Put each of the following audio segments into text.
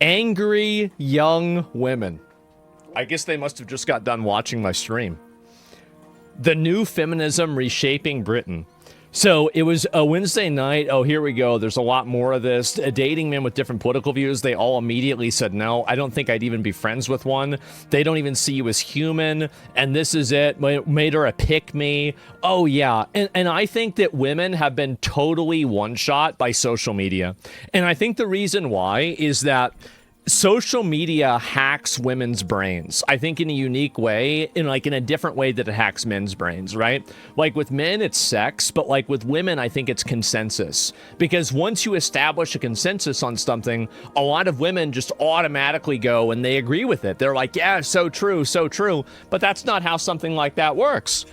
Angry young women. I guess they must have just got done watching my stream. The new feminism reshaping Britain. So it was a Wednesday night. Oh, here we go. There's a lot more of this. Dating men with different political views. They all immediately said, no, I don't think I'd even be friends with one. They don't even see you as human. And this is it. Made her a pick me. Oh, yeah. And I think that women have been totally one-shot by social media. And I think the reason why is that social media hacks women's brains, I think, in a unique way, in a different way that it hacks men's brains, right? Like with men, it's sex, but like with women, I think it's consensus. Because once you establish a consensus on something, a lot of women just automatically go and they agree with it. They're like, yeah, so true, so true. But that's not how something like that works.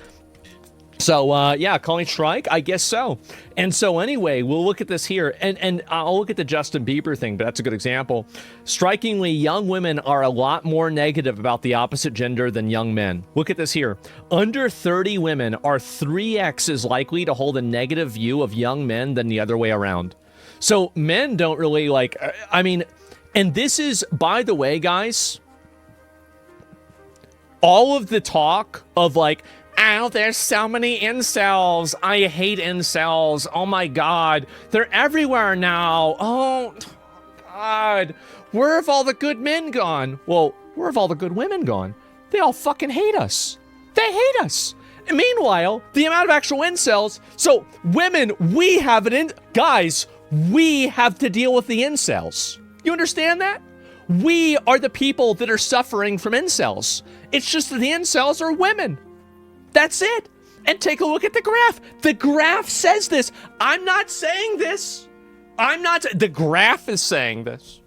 So, yeah, calling strike? I guess so. And so anyway, we'll look at this here. And I'll look at the Justin Bieber thing, but that's a good example. Strikingly, young women are a lot more negative about the opposite gender than young men. Look at this here. Under 30 women are 3x as likely to hold a negative view of young men than the other way around. So men don't really and this is, by the way, guys, all of the talk of oh, there's so many incels. I hate incels. Oh my God. They're everywhere now. Oh God. Where have all the good men gone? Well, where have all the good women gone? They all fucking hate us. They hate us. And meanwhile, the amount of actual incels. So women, we have guys, we have to deal with the incels. You understand that? We are the people that are suffering from incels. It's just that the incels are women. That's it. And take a look at the graph. The graph says this. I'm not saying this. The graph is saying this.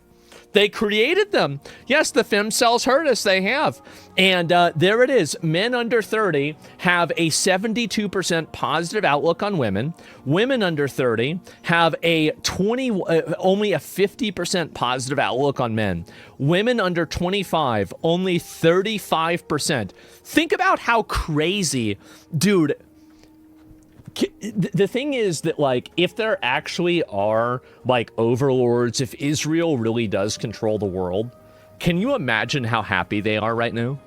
They created them. Yes, the femcells heard us. They have. And there it is. Men under 30 have a 72% positive outlook on women. Women under 30 have only a 50% positive outlook on men. Women under 25, only 35%. Think about how crazy, dude. The thing is that, if there actually are, overlords, if Israel really does control the world, can you imagine how happy they are right now?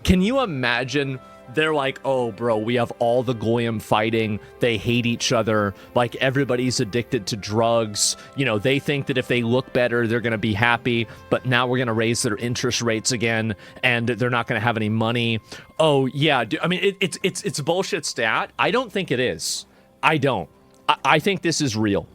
Can you imagine they're like, oh, bro, we have all the Goyim fighting. They hate each other. Everybody's addicted to drugs. They think that if they look better, they're going to be happy. But now we're going to raise their interest rates again, and they're not going to have any money. Oh, yeah. It's a bullshit stat. I don't think it is. I don't. I think this is real.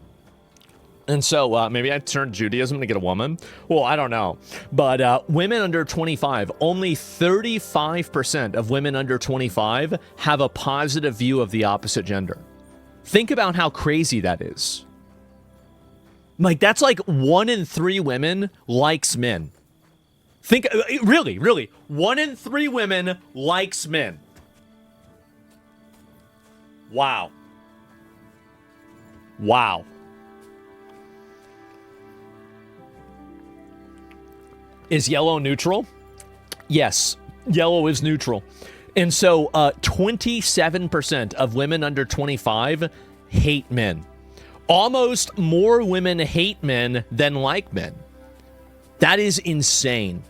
And so maybe I turned Judaism to get a woman. Well, I don't know. But women under 25, only 35% of women under 25 have a positive view of the opposite gender. Think about how crazy that is. That's 1 in 3 women likes men. Really, 1 in 3 women likes men. Wow. Is yellow neutral? Yes, yellow is neutral. And so 27% of women under 25 hate men. Almost more women hate men than like men. That is insane.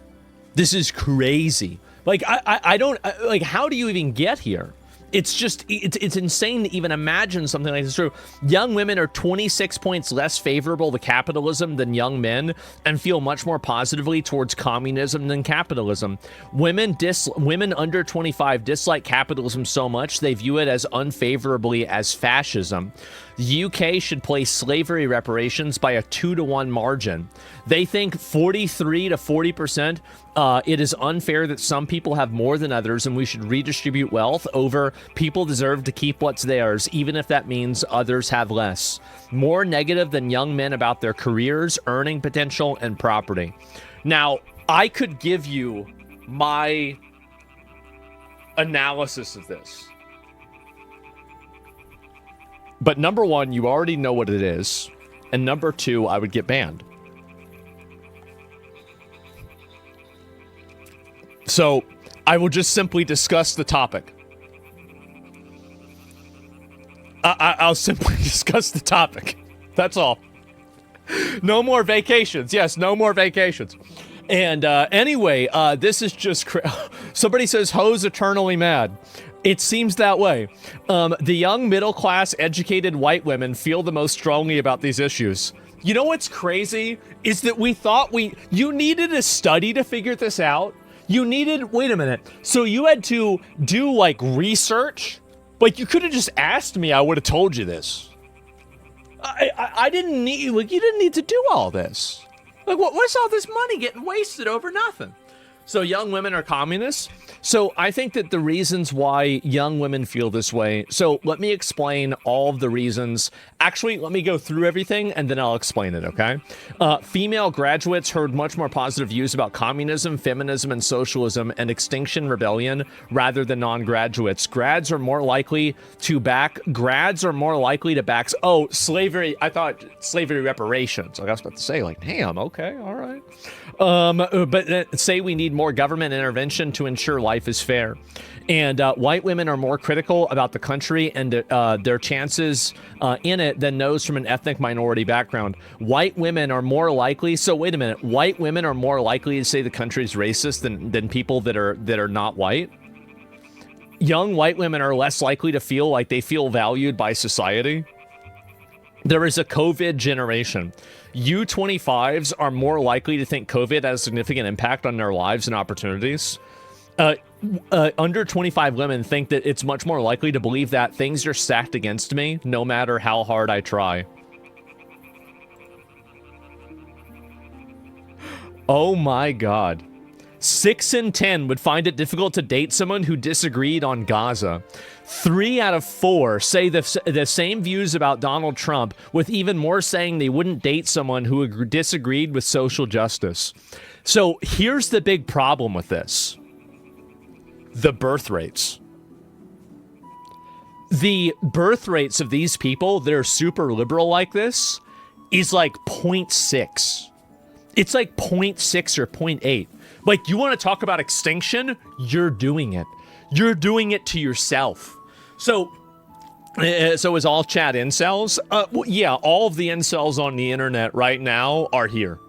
This is crazy. I don't, how do you even get here? It's just, it's insane to even imagine something like this true. Young women are 26 points less favorable to capitalism than young men and feel much more positively towards communism than capitalism. Women under 25 dislike capitalism so much they view it as unfavorably as fascism. The UK should pay slavery reparations by a 2-to-1 margin. They think 43 to 40%. It is unfair that some people have more than others, and we should redistribute wealth over people deserve to keep what's theirs, even if that means others have less. More negative than young men about their careers, earning potential, and property. Now, I could give you my analysis of this. But number one, you already know what it is. And number two, I would get banned. So I will just simply discuss the topic. I'll simply discuss the topic. That's all. No more vacations. Yes, no more vacations. And anyway, this is just somebody says hoes eternally mad. It seems that way. The young middle class educated white women feel the most strongly about these issues. You know what's crazy is that we thought you needed a study to figure this out. You needed, wait a minute. So you had to do like research? Like you could have just asked me, I would have told you this. I didn't need, like you didn't need to do all this. Like what's all this money getting wasted over nothing? So young women are communists. So I think that the reasons why young women feel this way. So let me explain all of the reasons. Actually, let me go through everything and then I'll explain it, okay? Female graduates heard much more positive views about communism, feminism, and socialism and Extinction Rebellion rather than non-graduates. Grads are more likely to back oh, slavery. I thought slavery reparations. Like I was about to say, like, damn, okay, all right. But say we need more government intervention to ensure life is fair. And white women are more critical about the country and their chances in it than those from an ethnic minority background. White women are more likely, so wait a minute, white women are more likely to say the country is racist than people that are not white. Young white women are less likely to feel like they feel valued by society. There is a COVID generation. U25s are more likely to think COVID has a significant impact on their lives and opportunities. Under 25 women think that it's much more likely to believe that things are stacked against me no matter how hard I try. Oh my God. 6 in 10 would find it difficult to date someone who disagreed on Gaza. 3 out of 4 say the same views about Donald Trump, with even more saying they wouldn't date someone who disagreed with social justice. So here's the big problem with this. The birth rates. The birth rates of these people that are super liberal like this is like 0.6. It's like 0.6 or 0.8. Like, you want to talk about extinction? You're doing it. You're doing it to yourself. So is all chat incels? Yeah, all of the incels on the internet right now are here.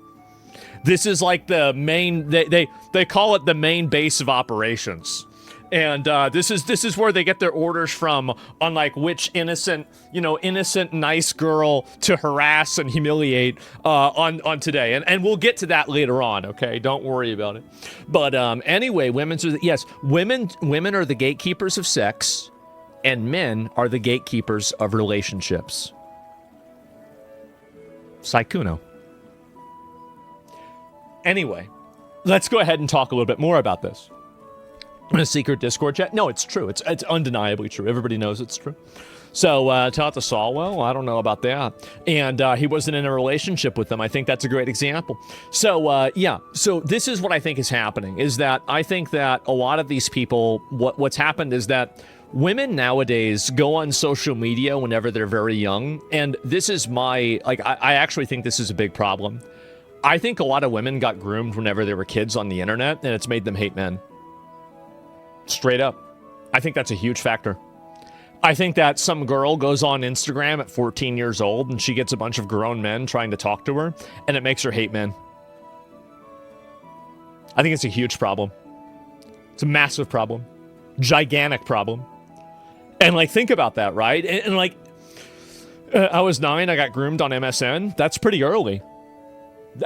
This is like the main, they call it the main base of operations. And this is where they get their orders from on like which innocent nice girl to harass and humiliate on today. And we'll get to that later on, okay? Don't worry about it. But anyway, women are the gatekeepers of sex, and men are the gatekeepers of relationships. Saikuno. Anyway, let's go ahead and talk a little bit more about this. In a secret Discord chat? No, it's true. It's undeniably true. Everybody knows it's true. So, tell it to Saul. Well, I don't know about that. And he wasn't in a relationship with them. I think that's a great example. So, yeah. So this is what I think is happening, is that I think that a lot of these people, what's happened is that women nowadays go on social media whenever they're very young. And this is I actually think this is a big problem. I think a lot of women got groomed whenever they were kids on the internet, and it's made them hate men. Straight up. I think that's a huge factor. I think that some girl goes on Instagram at 14 years old and she gets a bunch of grown men trying to talk to her, and it makes her hate men. I think it's a huge problem. It's a massive problem. Gigantic problem. And like, think about that, right? And like, I was 9, I got groomed on MSN. That's pretty early.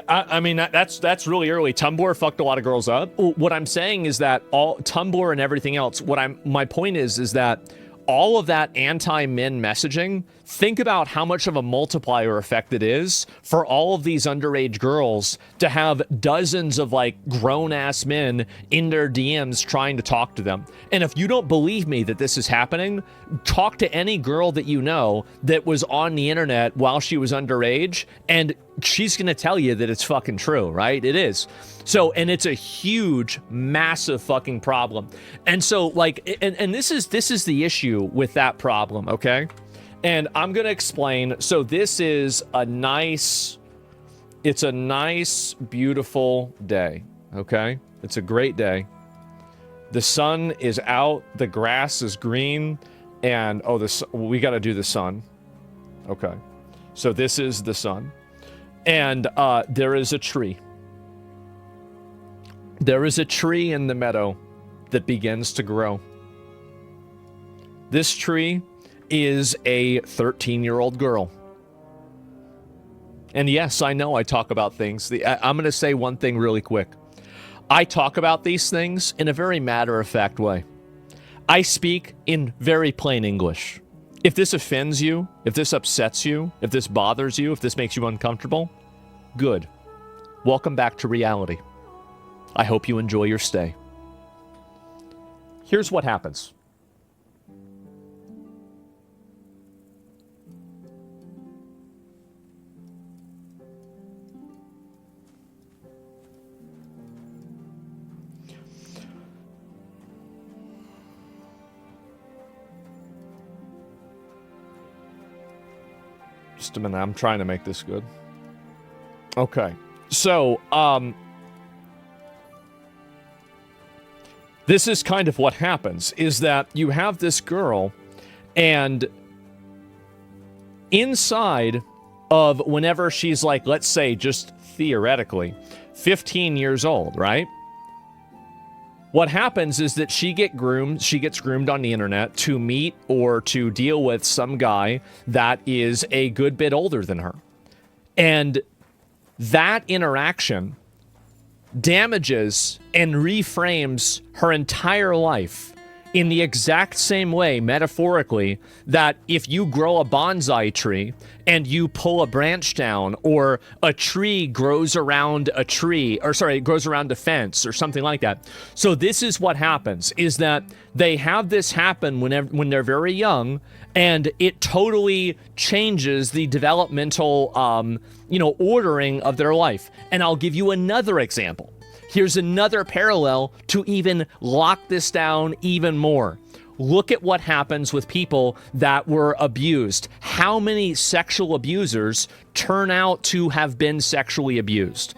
I mean, that's really early. Tumblr fucked a lot of girls up. What I'm saying is that all Tumblr and everything else, my point is that all of that anti-men messaging, think about how much of a multiplier effect it is for all of these underage girls to have dozens of like grown-ass men in their DMs trying to talk to them. And if you don't believe me that this is happening, talk to any girl that you know that was on the internet while she was underage, and she's gonna tell you that it's fucking true, right? It is. So, and it's a huge, massive fucking problem. And so, like, and this is the issue with that problem, okay? And I'm gonna explain. So this is it's a nice, beautiful day, okay? It's a great day. The sun is out, the grass is green, and, we gotta do the sun. Okay. So this is the sun. And there is a tree. There is a tree in the meadow that begins to grow. This tree is a 13-year-old girl. And yes, I know I talk about things. I'm going to say one thing really quick. I talk about these things in a very matter-of-fact way. I speak in very plain English. If this offends you, if this upsets you, if this bothers you, if this makes you uncomfortable, good. Welcome back to reality. I hope you enjoy your stay. Here's what happens. Just a minute, I'm trying to make this good. Okay, so, this is kind of what happens, is that you have this girl, and inside of whenever she's like, let's say, just theoretically, 15 years old, right? What happens is that she gets groomed on the internet to meet or to deal with some guy that is a good bit older than her. And that interaction damages and reframes her entire life in the exact same way, metaphorically, that if you grow a bonsai tree and you pull a branch down, or a tree grows around a tree, or sorry, it grows around a fence or something like that. So this is what happens, is that they have this happen when they're very young, and it totally changes the developmental, ordering of their life. And I'll give you another example. Here's another parallel to even lock this down even more. Look at what happens with people that were abused. How many sexual abusers turn out to have been sexually abused?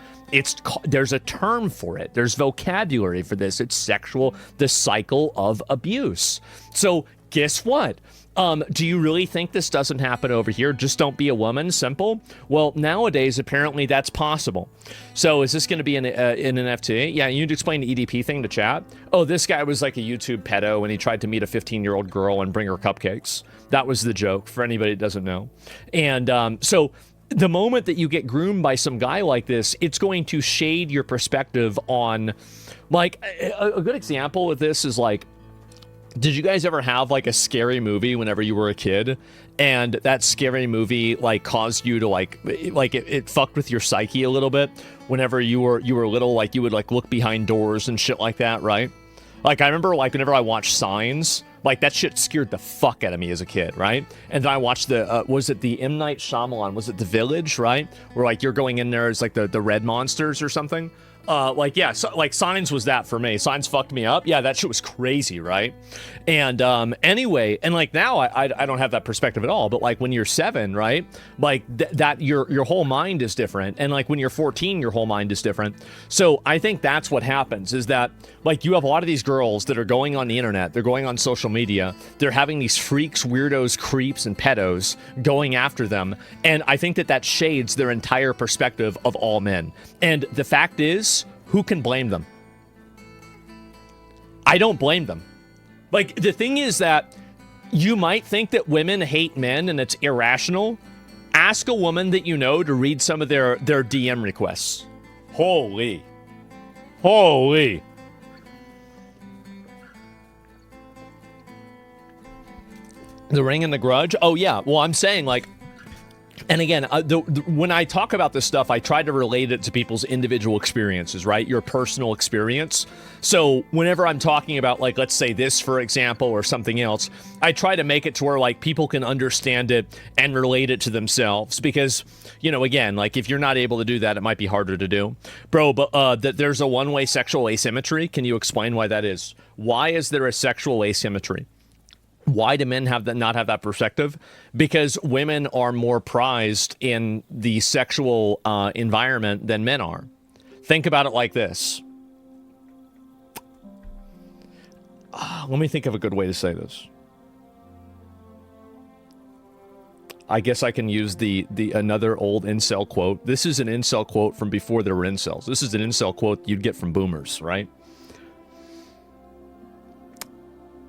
There's a term for it. There's vocabulary for this. It's the cycle of abuse. So guess what? Do you really think this doesn't happen over here? Just don't be a woman, simple? Well, nowadays, apparently that's possible. So is this going to be an NFT? Yeah, you'd explain the EDP thing to chat. Oh, this guy was like a YouTube pedo and he tried to meet a 15-year-old girl and bring her cupcakes. That was the joke, for anybody that doesn't know. And so the moment that you get groomed by some guy like this, it's going to shade your perspective on, like, a good example of this is like, did you guys ever have like a scary movie whenever you were a kid, and that scary movie like caused you to it fucked with your psyche a little bit whenever you were little, like you would like look behind doors and shit like that, right? Like I remember like whenever I watched Signs, like that shit scared the fuck out of me as a kid, right? And then I watched was it the M. Night Shyamalan, was it The Village, right? Where like you're going in there as like the red monsters or something. Like Signs was that for me. Signs fucked me up. Yeah, that shit was crazy, right? And anyway, and like now I don't have that perspective at all. But like when you're 7, right? Like that your whole mind is different. And like when you're 14, your whole mind is different. So I think that's what happens, is that like you have a lot of these girls that are going on the internet, they're going on social media, they're having these freaks, weirdos, creeps, and pedos going after them. And I think that shades their entire perspective of all men. And the fact is, who can blame them? I don't blame them. Like, the thing is that you might think that women hate men and it's irrational. Ask a woman that you know to read some of their DM requests. Holy. The Ring and the Grudge? Oh, yeah. Well, I'm saying, like, and again, when I talk about this stuff, I try to relate it to people's individual experiences, right? Your personal experience. So whenever I'm talking about, like, let's say this, for example, or something else, I try to make it to where, like, people can understand it and relate it to themselves. Because, you know, again, like, if you're not able to do that, it might be harder to do. Bro, but there's a one-way sexual asymmetry. Can you explain why that is? Why is there a sexual asymmetry? Why do men not have that perspective? Because women are more prized in the sexual environment than men are. Think about it like this. Let me think of a good way to say this. I guess I can use the another old incel quote. This is an incel quote from before there were incels. This is an incel quote you'd get from boomers, right?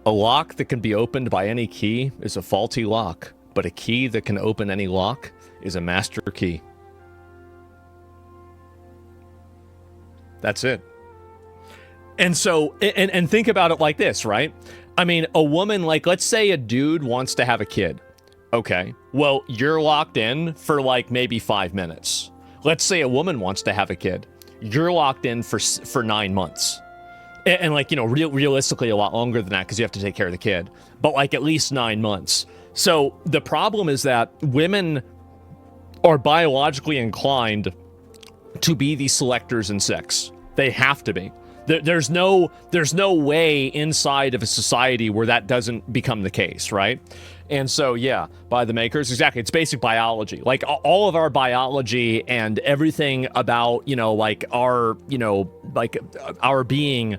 A lock that can be opened by any key is a faulty lock, but a key that can open any lock is a master key. That's it. And so, and think about it like this, right? I mean, a woman, like, let's say a dude wants to have a kid. Okay, well, you're locked in for like maybe 5 minutes. Let's say a woman wants to have a kid. You're locked in for 9 months. And like, you know, realistically a lot longer than that because you have to take care of the kid. But like at least 9 months. So the problem is that women are biologically inclined to be the selectors in sex. They have to be. There's no way inside of a society where that doesn't become the case, right? And so, yeah, by the makers, exactly. It's basic biology. Like all of our biology and everything about, you know, like our, you know, like our being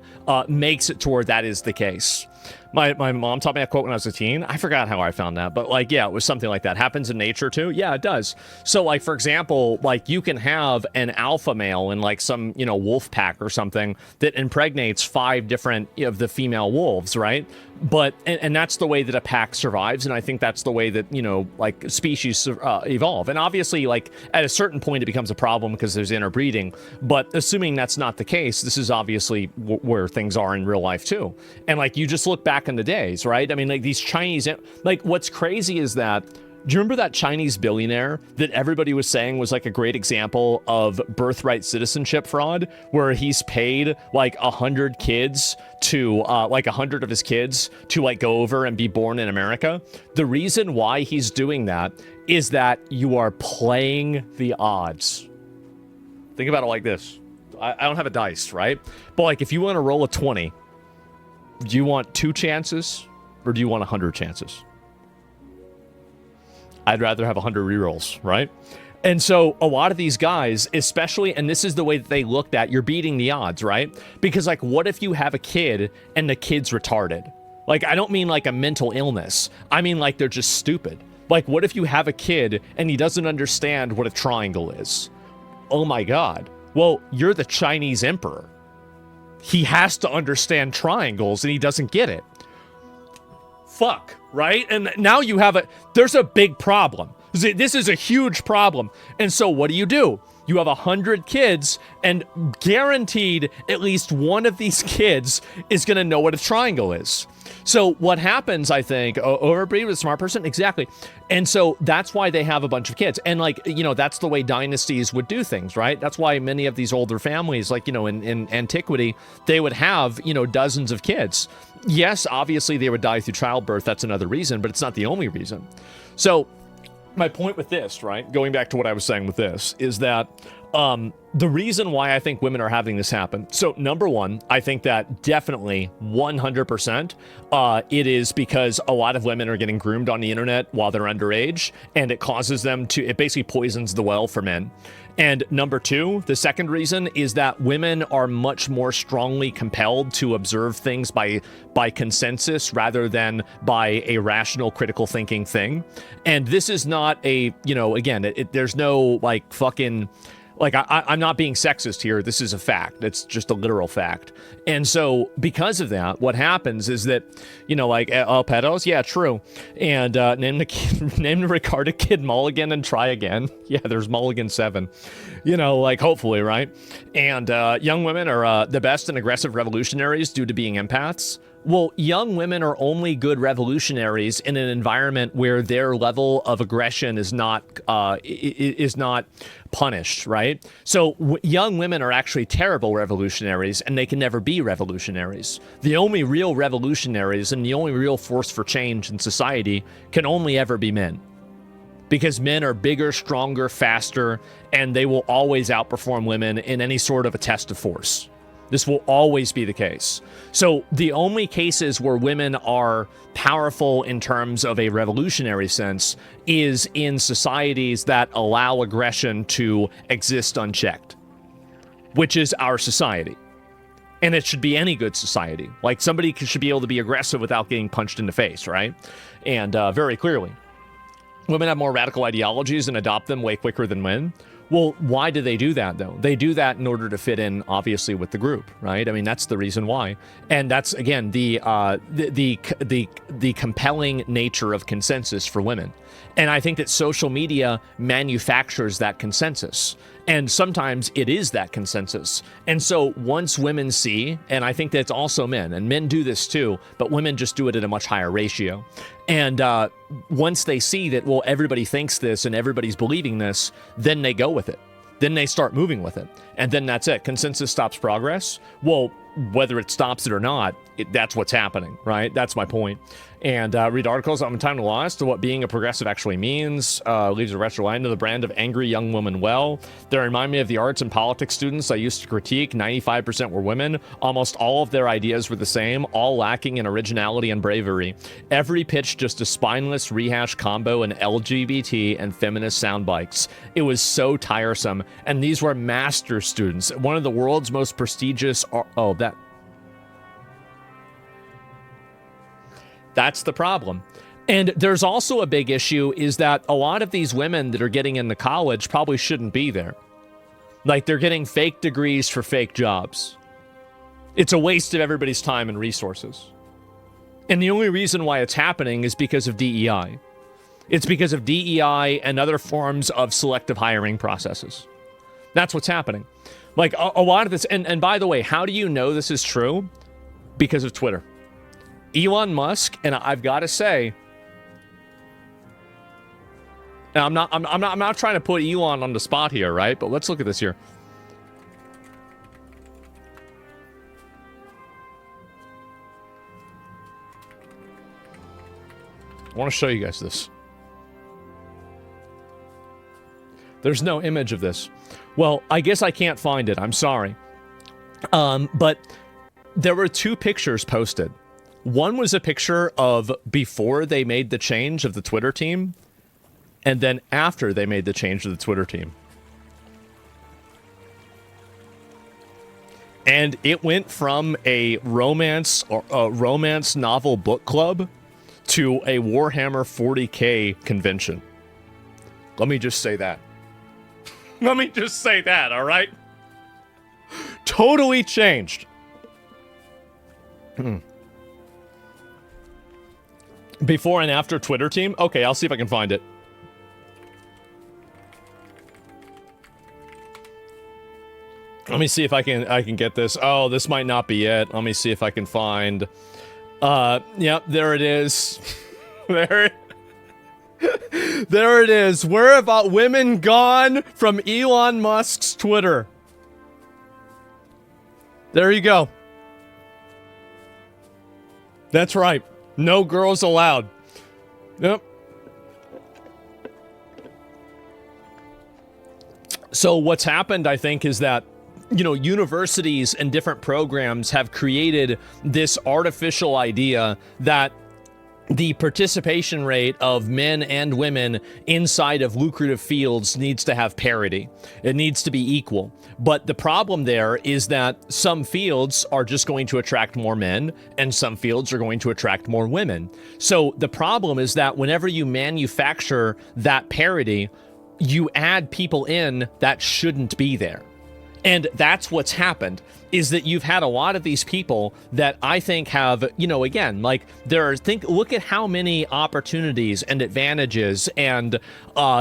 makes it toward that is the case. My mom taught me that quote when I was a teen. I forgot how I found that, but like, yeah, it was something like that. Happens in nature too? Yeah, it does. So like, for example, like you can have an alpha male in like some, you know, wolf pack or something that impregnates 5 different of the female wolves, right? But, and that's the way that a pack survives. And I think that's the way that, you know, like species evolve. And obviously, like at a certain point, it becomes a problem because there's interbreeding. But assuming that's not the case, this is obviously where things are in real life too. And like, you just look back in the days, right? I mean, like these Chinese, like what's crazy is that, do you remember that Chinese billionaire that everybody was saying was like a great example of birthright citizenship fraud, where he's paid like 100 kids to like 100 of his kids to like go over and be born in America? The reason why he's doing that is that you are playing the odds. Think about it like this. I don't have a dice, right? But like if you want to roll a 20, do you want 2 chances or do you want 100 chances? I'd rather have 100 rerolls, right? And so a lot of these guys, especially, and this is the way that they looked at, you're beating the odds, right? Because like, what if you have a kid and the kid's retarded? Like, I don't mean like a mental illness. I mean like they're just stupid. Like, what if you have a kid and he doesn't understand what a triangle is? Oh my God. Well, you're the Chinese emperor. He has to understand triangles and he doesn't get it. Fuck, right? And now you have there's a big problem. This is a huge problem. And so what do? You have 100 kids and guaranteed at least one of these kids is going to know what a triangle is. So what happens, I think, overbreed with a smart person? Exactly. And so that's why they have a bunch of kids. And like, you know, that's the way dynasties would do things, right? That's why many of these older families, like, you know, in antiquity, they would have, you know, dozens of kids. Yes, obviously they would die through childbirth. That's another reason, but it's not the only reason. So my point with this, right, going back to what I was saying with this, is that the reason why I think women are having this happen. So number one, I think that definitely 100% it is because a lot of women are getting groomed on the internet while they're underage, and it causes them to, it basically poisons the well for men. And number two, the second reason is that women are much more strongly compelled to observe things by consensus rather than by a rational critical thinking thing. And this is not a, you know, again, there's no like fucking, like, I'm not being sexist here. This is a fact. It's just a literal fact. And so because of that, what happens is that, you know, like, oh, pedos? Yeah, true. And name the retarded kid Mulligan and try again. Yeah, there's Mulligan 7. You know, like, hopefully, right? And young women are the best and aggressive revolutionaries due to being empaths. Well, young women are only good revolutionaries in an environment where their level of aggression is not punished, right? So young women are actually terrible revolutionaries, and they can never be revolutionaries. The only real revolutionaries and the only real force for change in society can only ever be men. Because men are bigger, stronger, faster, and they will always outperform women in any sort of a test of force. This will always be the case. So the only cases where women are powerful in terms of a revolutionary sense is in societies that allow aggression to exist unchecked, which is our society. And it should be any good society. Like, somebody should be able to be aggressive without getting punched in the face, right? And very clearly. Women have more radical ideologies and adopt them way quicker than men. Well, why do they do that, though? They do that in order to fit in, obviously, with the group, right? I mean, that's the reason why. And that's, again, the compelling nature of consensus for women. And I think that social media manufactures that consensus. And sometimes it is that consensus. And so once women see, and I think that's also men, and men do this too, but women just do it at a much higher ratio. And once they see that, well, everybody thinks this and everybody's believing this, then they go with it. Then they start moving with it. And then that's it. Consensus stops progress. Well, whether it stops it or not, that's what's happening, right? That's my point. And read articles on Time to Lost to what being a progressive actually means. Leaves a retro line to the brand of angry young woman well. They remind me of the arts and politics students I used to critique. 95% were women. Almost all of their ideas were the same, all lacking in originality and bravery. Every pitch just a spineless rehash combo in LGBT and feminist sound bites. It was so tiresome. And these were master students. One of the world's most prestigious... That's the problem. And there's also a big issue is that a lot of these women that are getting into college probably shouldn't be there. Like, they're getting fake degrees for fake jobs. It's a waste of everybody's time and resources. And the only reason why it's happening is because of DEI. It's because of DEI and other forms of selective hiring processes. That's what's happening. Like, a lot of this, and by the way, how do you know this is true? Because of Twitter. Elon Musk, and I've got to say, and I'm not trying to put Elon on the spot here, right? But let's look at this here. I want to show you guys this. There's no image of this. Well, I guess I can't find it. I'm sorry. But there were two pictures posted. One was a picture of before they made the change of the Twitter team, and then after they made the change of the Twitter team. And it went from a romance novel book club to a Warhammer 40K convention. Let me just say that. Let me just say that, all right? Totally changed. Before and after Twitter team? Okay, I'll see if I can find it. Let me see if I can get this. Oh, this might not be it. Let me see if I can find. Yep, there it is. There it is. Where have women gone from Elon Musk's Twitter? There you go. That's right. No girls allowed. Yep. So what's happened, I think, is that, you know, universities and different programs have created this artificial idea that the participation rate of men and women inside of lucrative fields needs to have parity. It needs to be equal. But the problem there is that some fields are just going to attract more men and some fields are going to attract more women. So the problem is that whenever you manufacture that parity, you add people in that shouldn't be there. And that's what's happened, is that you've had a lot of these people that I think have, you know, again, like look at how many opportunities and advantages and,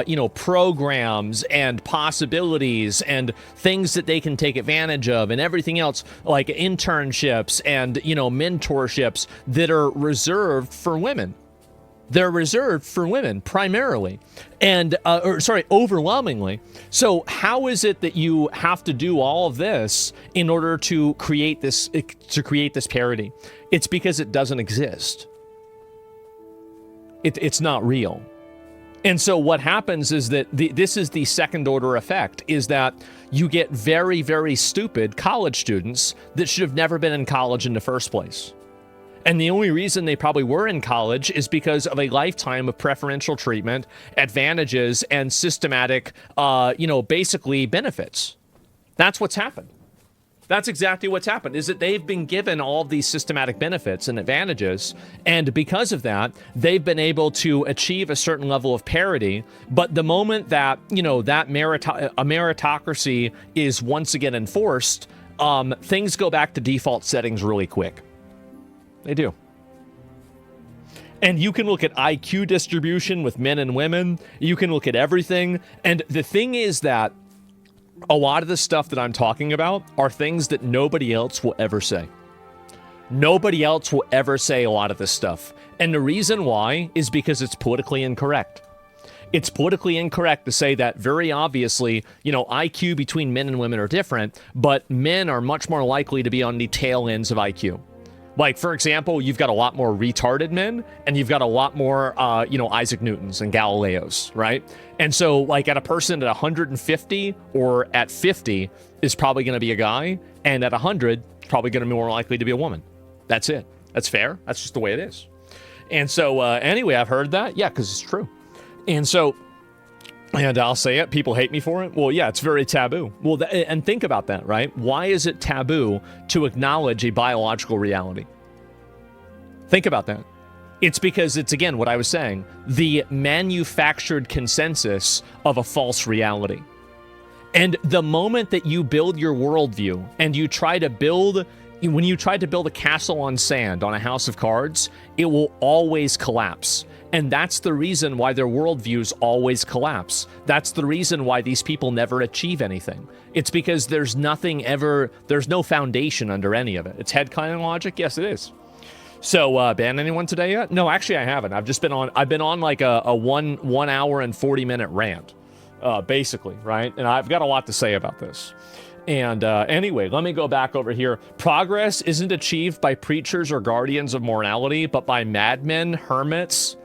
you know, programs and possibilities and things that they can take advantage of and everything else, like internships and, you know, mentorships that are reserved for women. They're reserved for women primarily, and overwhelmingly. So how is it that you have to do all of this in order to create this parity? It's because it doesn't exist. It's not real. And so what happens is that this is the second order effect, is that you get very, very stupid college students that should have never been in college in the first place. And the only reason they probably were in college is because of a lifetime of preferential treatment, advantages, and systematic, basically benefits. That's what's happened. That's exactly what's happened, is that they've been given all of these systematic benefits and advantages, and because of that, they've been able to achieve a certain level of parity. But the moment that, that a meritocracy is once again enforced, things go back to default settings really quick. They do. And you can look at IQ distribution with men and women. You can look at everything. And the thing is that a lot of the stuff that I'm talking about are things that nobody else will ever say. Nobody else will ever say a lot of this stuff. And the reason why is because it's politically incorrect. It's politically incorrect to say that very obviously, IQ between men and women are different, but men are much more likely to be on the tail ends of IQ. Like, for example, you've got a lot more retarded men, and you've got a lot more, Isaac Newtons and Galileos, right? And so, like, at a person at 150 or at 50 is probably going to be a guy, and at 100, probably going to be more likely to be a woman. That's it. That's fair. That's just the way it is. And so, anyway, I've heard that. Yeah, because it's true. And so, and I'll say it, people hate me for it. Well, yeah, it's very taboo. Well, and think about that, right? Why is it taboo to acknowledge a biological reality? Think about that. It's because it's, again, what I was saying, the manufactured consensus of a false reality. And the moment that you build your worldview and you try to build, when you try to build a castle on sand on a house of cards, it will always collapse. And that's the reason why their worldviews always collapse. That's the reason why these people never achieve anything. It's because there's no foundation under any of it. It's headcanon logic? Yes, it is. So, ban anyone today yet? No, actually I haven't. I've been on like a 1 hour and 40 minute rant, basically, right? And I've got a lot to say about this. And anyway, let me go back over here. Progress isn't achieved by preachers or guardians of morality, but by madmen, hermits.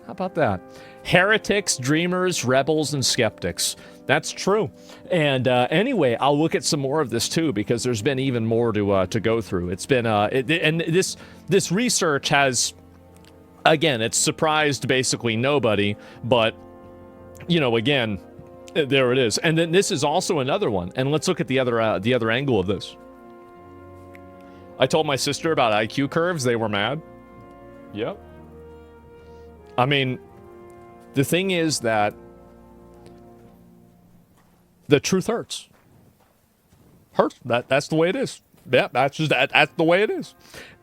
How about that? Heretics, dreamers, rebels, and skeptics. That's true. And anyway, I'll look at some more of this too, because there's been even more to go through. It's been and this research has, again, it's surprised basically nobody, but again, there it is. And then this is also another one. And let's look at the other angle of this. I told my sister about IQ curves. They were mad. Yep. I mean, the thing is that the truth hurts. Hurts. That's the way it is. Yeah, that's the way it is.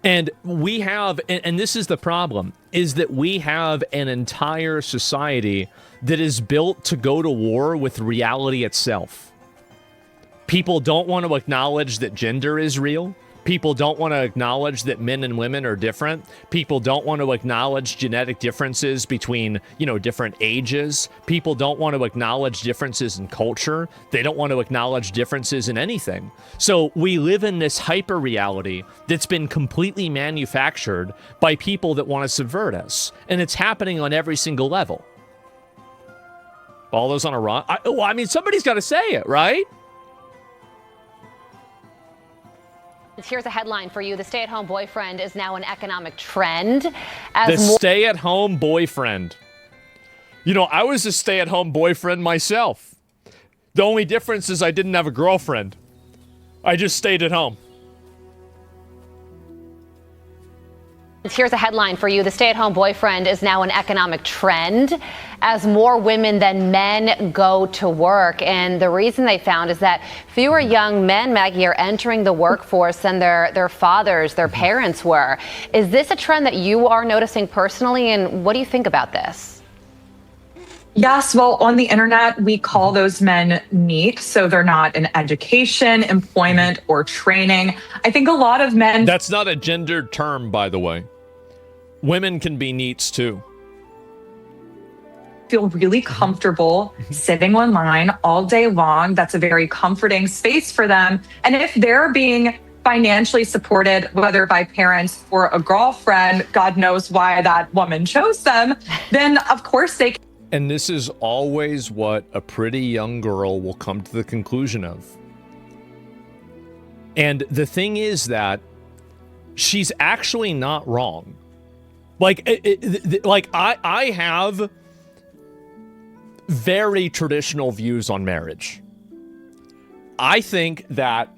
And we have, and this is the problem, is that we have an entire society that is built to go to war with reality itself. People don't want to acknowledge that gender is real. People don't want to acknowledge that men and women are different. People don't want to acknowledge genetic differences between, different ages. People don't want to acknowledge differences in culture. They don't want to acknowledge differences in anything. So we live in this hyper reality that's been completely manufactured by people that want to subvert us. And it's happening on every single level. All those on a run. Somebody's got to say it, right? Here's a headline for you. The stay-at-home boyfriend is now an economic trend. The stay-at-home boyfriend. I was a stay-at-home boyfriend myself. The only difference is I didn't have a girlfriend. I just stayed at home. Here's a headline for you. The stay-at-home boyfriend is now an economic trend as more women than men go to work. And the reason they found is that fewer young men, Maggie, are entering the workforce than their fathers, their parents were. Is this a trend that you are noticing personally? And what do you think about this? Yes, well, on the internet, we call those men NEET, so they're not in education, employment, or training. I think a lot of men... That's not a gendered term, by the way. Women can be NEETs, too. Feel really comfortable sitting online all day long. That's a very comforting space for them. And if they're being financially supported, whether by parents or a girlfriend, God knows why that woman chose them, then of course they can. And this is always what a pretty young girl will come to the conclusion of. And the thing is that she's actually not wrong. I have very traditional views on marriage. I think that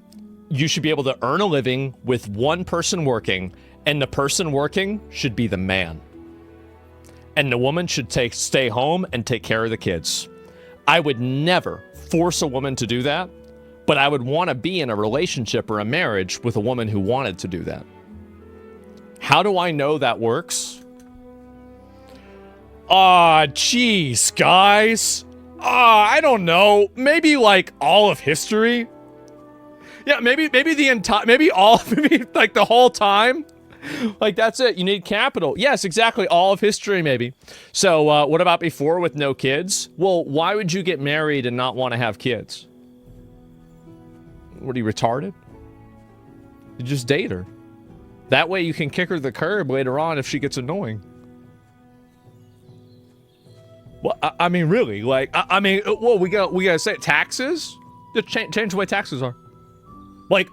you should be able to earn a living with one person working, and the person working should be the man. And the woman should stay home and take care of the kids. I would never force a woman to do that, but I would want to be in a relationship or a marriage with a woman who wanted to do that. How do I know that works? Geez, guys. I don't know. Maybe like all of history. Yeah, maybe the entire, maybe like the whole time. Like, that's it. You need capital. Yes, exactly. All of history, maybe. So, what about before with no kids? Well, why would you get married and not want to have kids? What, are you retarded? You just date her. That way you can kick her to the curb later on if she gets annoying. Well, I mean, really, like, I mean, well, we gotta say taxes? Just change the way taxes are. Like,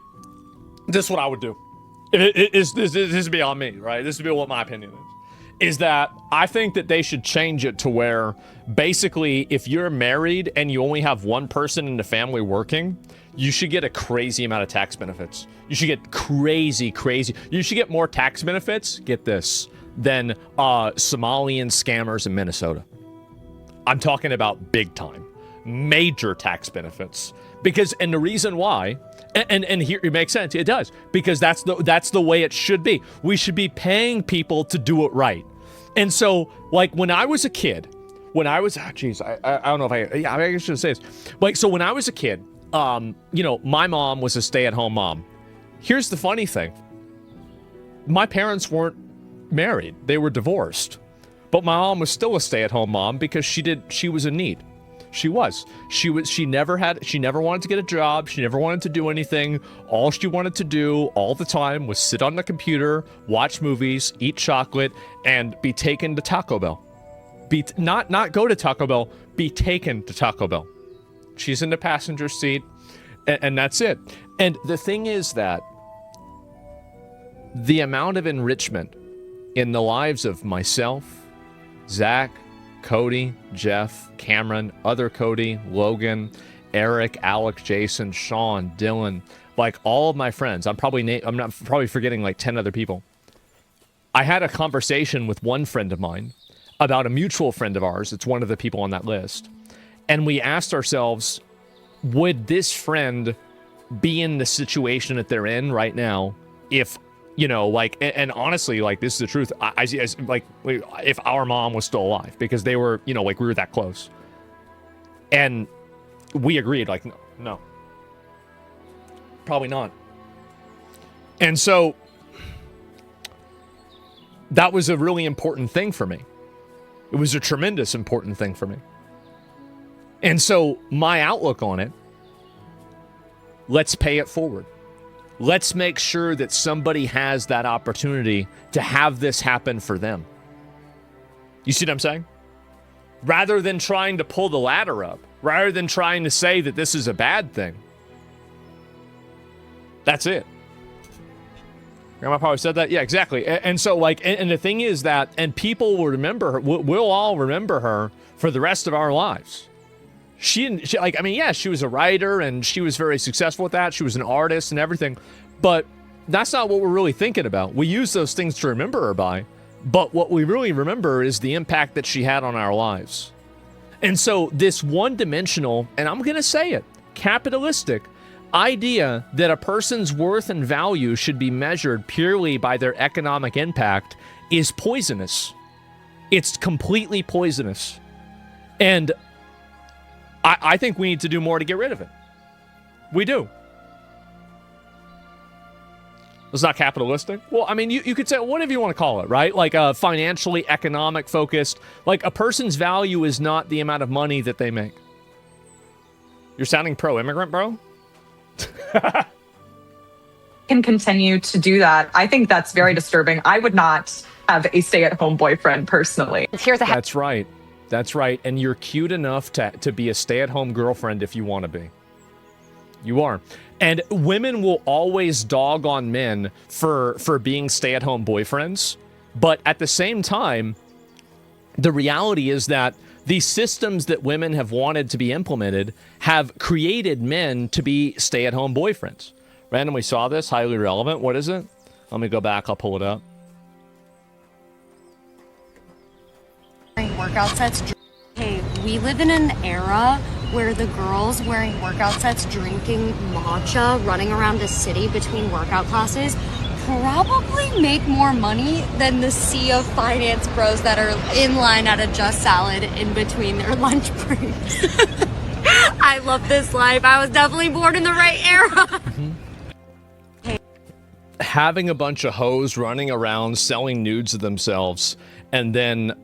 this is what I would do. This is beyond me, right? This is what my opinion is that I think that they should change it to where basically if you're married and you only have one person in the family working, you should get a crazy amount of tax benefits. You should get crazy. You should get more tax benefits, get this, than Somalian scammers in Minnesota. I'm talking about big time, major tax benefits. Because, and the reason why, and here it makes sense, it does, because that's the way it should be. We should be paying people to do it right. And so, like, when I was a kid, I don't know if I should say this. Like, so when I was a kid, you know, my mom was a stay-at-home mom. Here's the funny thing. My parents weren't married. They were divorced. But my mom was still a stay-at-home mom because she was in need. She never wanted to get a job. She never wanted to do anything. All she wanted to do all the time was sit on the computer, watch movies, eat chocolate, and be taken to Taco Bell. Not go to Taco Bell, be taken to Taco Bell. She's in the passenger seat, and that's it. And the thing is that the amount of enrichment in the lives of myself, Zach, Cody, Jeff, Cameron, other Cody, Logan, Eric, Alex, Jason, Sean, Dylan, like all of my friends. I'm probably forgetting like 10 other people. I had a conversation with one friend of mine about a mutual friend of ours. It's one of the people on that list. And we asked ourselves, would this friend be in the situation that they're in right now if, you know, like, and honestly, like, this is the truth. I see as like if our mom was still alive, because they were, you know, like, we were that close. And we agreed, like, no, probably not. And so that was a really important thing for me. It was a tremendous important thing for me. And so my outlook on it, let's pay it forward. Let's make sure that somebody has that opportunity to have this happen for them. You see what I'm saying? Rather than trying to pull the ladder up, rather than trying to say that this is a bad thing. That's it. Grandma probably said that. Yeah, exactly. And so, like, and the thing is that, and people will remember her, we'll all remember her for the rest of our lives. She like, I mean, yeah, she was a writer and she was very successful with that. She was an artist and everything, but that's not what we're really thinking about. We use those things to remember her by, but what we really remember is the impact that she had on our lives. And so this one-dimensional, and I'm going to say it, capitalistic idea that a person's worth and value should be measured purely by their economic impact is poisonous. It's completely poisonous. And I think we need to do more to get rid of it. We do. It's not capitalistic. Well, I mean, you could say whatever you want to call it, right? Like a financially economic focused, like a person's value is not the amount of money that they make. You're sounding pro-immigrant, bro? Can continue to do that. I think that's very disturbing. I would not have a stay-at-home boyfriend personally. That's right. That's right. And you're cute enough to be a stay-at-home girlfriend if you want to be. You are. And women will always dog on men for being stay-at-home boyfriends. But at the same time, the reality is that these systems that women have wanted to be implemented have created men to be stay-at-home boyfriends. Randomly saw this. Highly relevant. What is it? Let me go back. I'll pull it up. Workout sets. Hey, we live in an era where the girls wearing workout sets, drinking matcha, running around the city between workout classes probably make more money than the sea of finance bros that are in line at a Just Salad in between their lunch breaks. I love this life. I was definitely born in the right era. Having a bunch of hoes running around selling nudes of themselves and then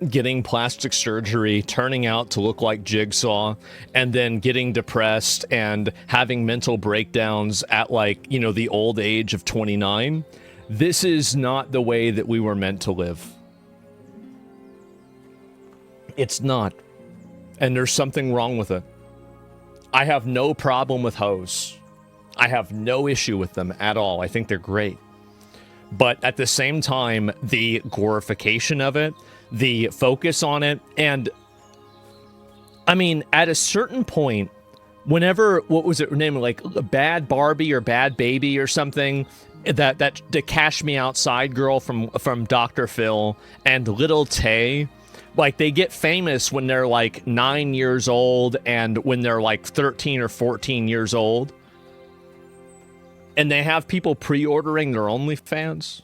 getting plastic surgery, turning out to look like Jigsaw, and then getting depressed and having mental breakdowns at, like, you know, the old age of 29. This is not the way that we were meant to live. It's not. And there's something wrong with it. I have no problem with hoes. I have no issue with them at all. I think they're great. But at the same time, the glorification of it, the focus on it, and I mean, at a certain point, whenever, what was it named, like Bad Barbie or Bad Baby or something, that the Cash Me Outside girl from Dr. Phil and Little Tay, like, they get famous when they're like 9 years old and when they're like 13 or 14 years old. And they have people pre-ordering their OnlyFans.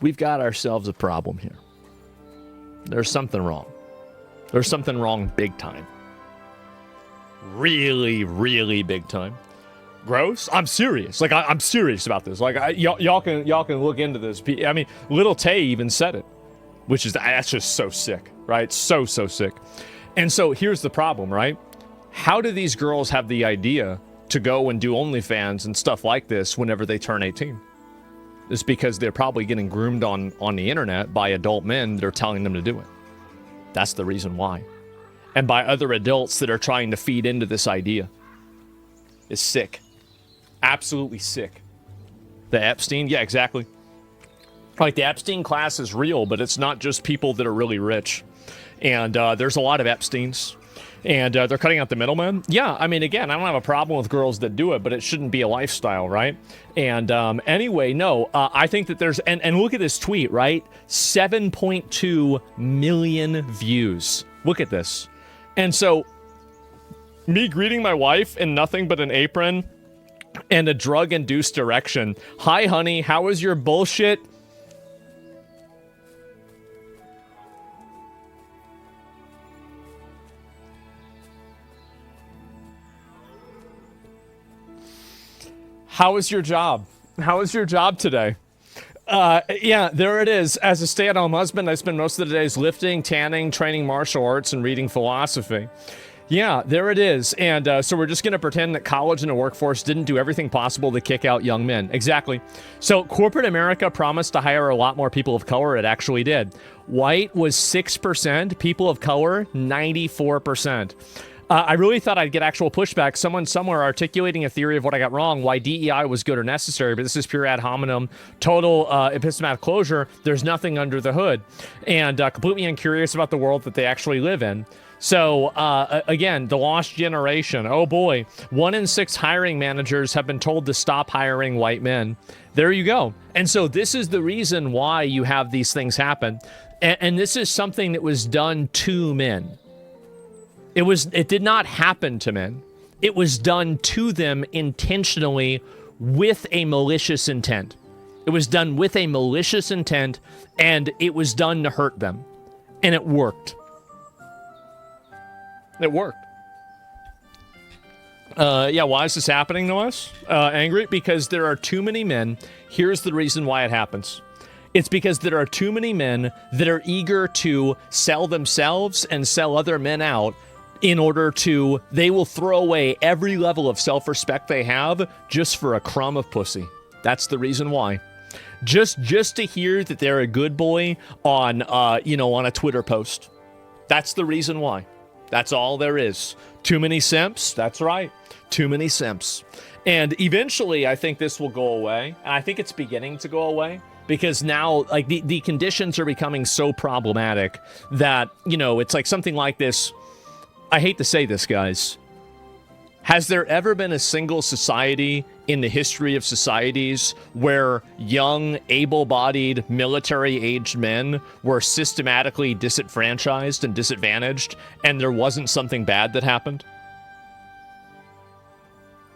We've got ourselves a problem here. There's something wrong. There's something wrong big time. Really, really big time. Gross? I'm serious. Like, I'm serious about this. Like, y'all can look into this. I mean, Little Tay even said it, that's just so sick, right? So sick. And so here's the problem, right? How do these girls have the idea to go and do OnlyFans and stuff like this whenever they turn 18? It's because they're probably getting groomed on the internet by adult men that are telling them to do it. That's the reason why. And by other adults that are trying to feed into this idea. It's sick. Absolutely sick. The Epstein? Yeah, exactly. Like, the Epstein class is real, but it's not just people that are really rich. And there's a lot of Epsteins. And they're cutting out the middlemen. Yeah, I mean, again, I don't have a problem with girls that do it, but it shouldn't be a lifestyle, right? And anyway, no, I think that there's... And look at this tweet, right? 7.2 million views. Look at this. And so, me greeting my wife in nothing but an apron and a drug-induced erection. Hi, honey, how was your bullshit? How was your job? How was your job today? Yeah, there it is. As a stay-at-home husband, I spend most of the days lifting, tanning, training martial arts, and reading philosophy. Yeah, there it is. And so we're just going to pretend that college and the workforce didn't do everything possible to kick out young men. Exactly. So corporate America promised to hire a lot more people of color. It actually did. White was 6%. People of color, 94%. I really thought I'd get actual pushback. Someone somewhere articulating a theory of what I got wrong, why DEI was good or necessary, but this is pure ad hominem, total epistemic closure. There's nothing under the hood. And completely incurious about the world that they actually live in. So, again, the lost generation. Oh, boy. 1 in 6 hiring managers have been told to stop hiring white men. There you go. And so this is the reason why you have these things happen. And this is something that was done to men. It did not happen to men. It was done to them intentionally with a malicious intent. It was done with a malicious intent, and it was done to hurt them. And it worked. It worked. Yeah, why is this happening to us? Angry? Because there are too many men. Here's the reason why it happens. It's because there are too many men that are eager to sell themselves and sell other men out in order to, they will throw away every level of self-respect they have just for a crumb of pussy. That's the reason why. Just to hear that they're a good boy on, on a Twitter post. That's the reason why. That's all there is. Too many simps? That's right. Too many simps. And eventually, I think this will go away. And I think it's beginning to go away. Because now, like, the conditions are becoming so problematic that, it's like something like this. I hate to say this, guys. Has there ever been a single society in the history of societies where young, able-bodied, military-aged men were systematically disenfranchised and disadvantaged, and there wasn't something bad that happened?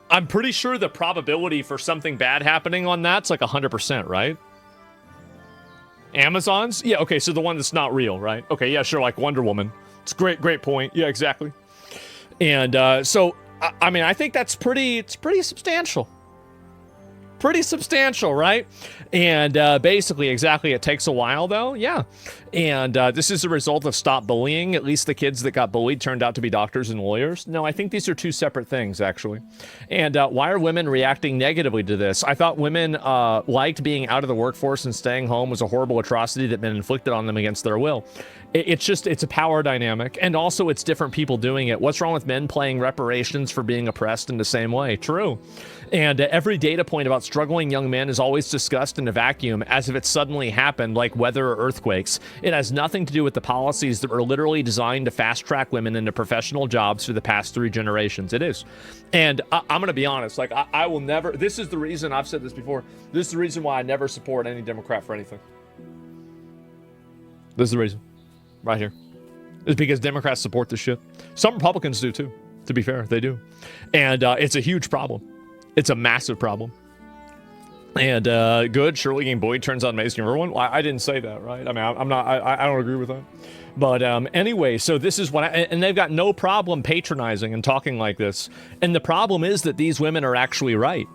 I'm pretty sure the probability for something bad happening on that's like 100%, right? Amazons? Yeah, okay, so the one that's not real, right? Okay, yeah, sure, like Wonder Woman. It's a great point. Yeah, exactly. And so, I mean, I think that's it's pretty substantial. Pretty substantial, right? And basically, exactly, it takes a while, though. Yeah. And this is a result of stop bullying. At least the kids that got bullied turned out to be doctors and lawyers. No, I think these are two separate things, actually. And why are women reacting negatively to this? I thought women liked being out of the workforce and staying home was a horrible atrocity that been inflicted on them against their will. It's a power dynamic. And also, it's different people doing it. What's wrong with men playing reparations for being oppressed in the same way? True. And every data point about struggling young men is always discussed in a vacuum as if it suddenly happened, like weather or earthquakes. It has nothing to do with the policies that were literally designed to fast-track women into professional jobs for the past 3 generations. It is. And I'm going to be honest, like, I will never, this is the reason, I've said this before, this is the reason why I never support any Democrat for anything. This is the reason. Right here. It's because Democrats support this shit. Some Republicans do, too. To be fair, they do. And it's a huge problem. It's a massive problem. And good, Shirley getting Boyd turns out amazing. Everyone, well, I didn't say that, right? I mean, I don't agree with that. But anyway, so this is what and they've got no problem patronizing and talking like this. And the problem is that these women are actually right.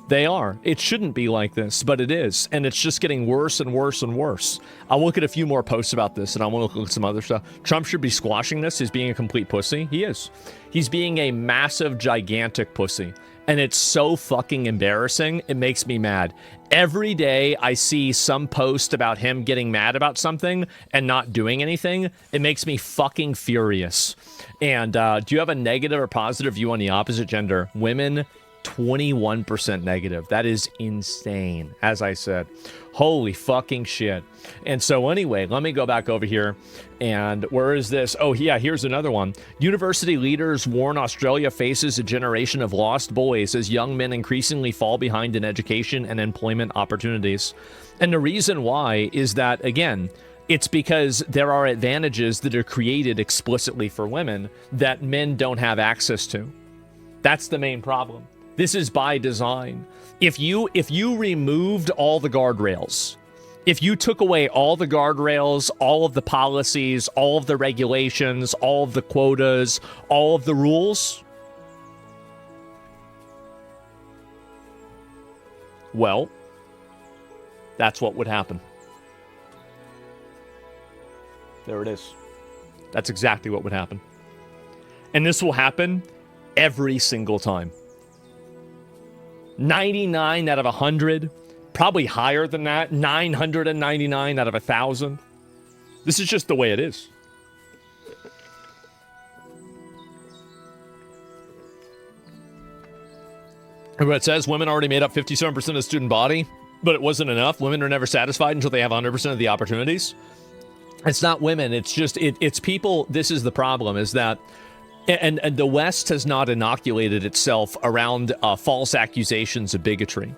They are. It shouldn't be like this, but it is. And it's just getting worse and worse and worse. I'll look at a few more posts about this, and I want to look at some other stuff. Trump should be squashing this. He's being a complete pussy. He is. He's being a massive, gigantic pussy. And it's so fucking embarrassing. It makes me mad. Every day I see some post about him getting mad about something and not doing anything. It makes me fucking furious. And do you have a negative or positive view on the opposite gender? Women, 21% negative. That is insane, as I said. Holy fucking shit. And so anyway, let me go back over here. And where is this? Oh, yeah, here's another one. University leaders warn Australia faces a generation of lost boys as young men increasingly fall behind in education and employment opportunities. And the reason why is that, again, it's because there are advantages that are created explicitly for women that men don't have access to. That's the main problem. This is by design. If you removed all the guardrails, if you took away all the guardrails, all of the policies, all of the regulations, all of the quotas, all of the rules, well, that's what would happen. There it is. That's exactly what would happen. And this will happen every single time. 99 out of 100, probably higher than that, 999 out of 1,000. This is just the way it is. And what it says, women already made up 57% of the student body, but it wasn't enough. Women are never satisfied until they have 100% of the opportunities. It's not women, it's just, it's people. This is the problem, is that And the West has not inoculated itself around false accusations of bigotry.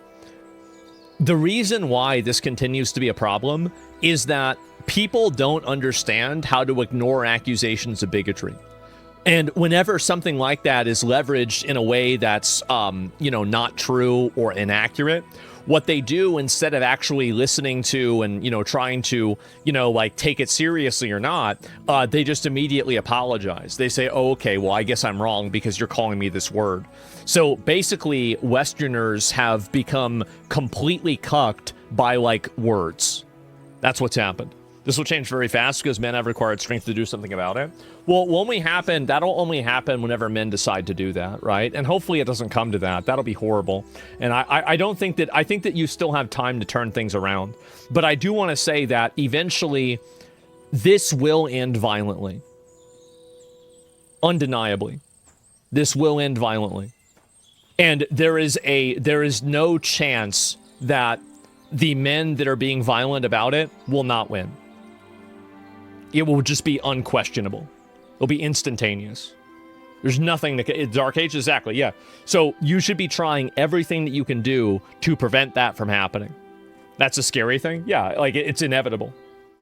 The reason why this continues to be a problem is that people don't understand how to ignore accusations of bigotry. And whenever something like that is leveraged in a way that's, not true or inaccurate, what they do, instead of actually listening to and, trying to, take it seriously or not, they just immediately apologize. They say, oh, okay, well, I guess I'm wrong because you're calling me this word. So basically, Westerners have become completely cucked by, words. That's what's happened. This will change very fast because men have required strength to do something about it. Well, that'll only happen whenever men decide to do that, right? And hopefully it doesn't come to that. That'll be horrible. And I think that you still have time to turn things around. But I do want to say that eventually this will end violently. Undeniably. This will end violently. And there is no chance that the men that are being violent about it will not win. It will just be unquestionable. It'll be instantaneous. There's nothing that Dark Age, exactly, yeah. So you should be trying everything that you can do to prevent that from happening. That's a scary thing. Yeah, like it's inevitable.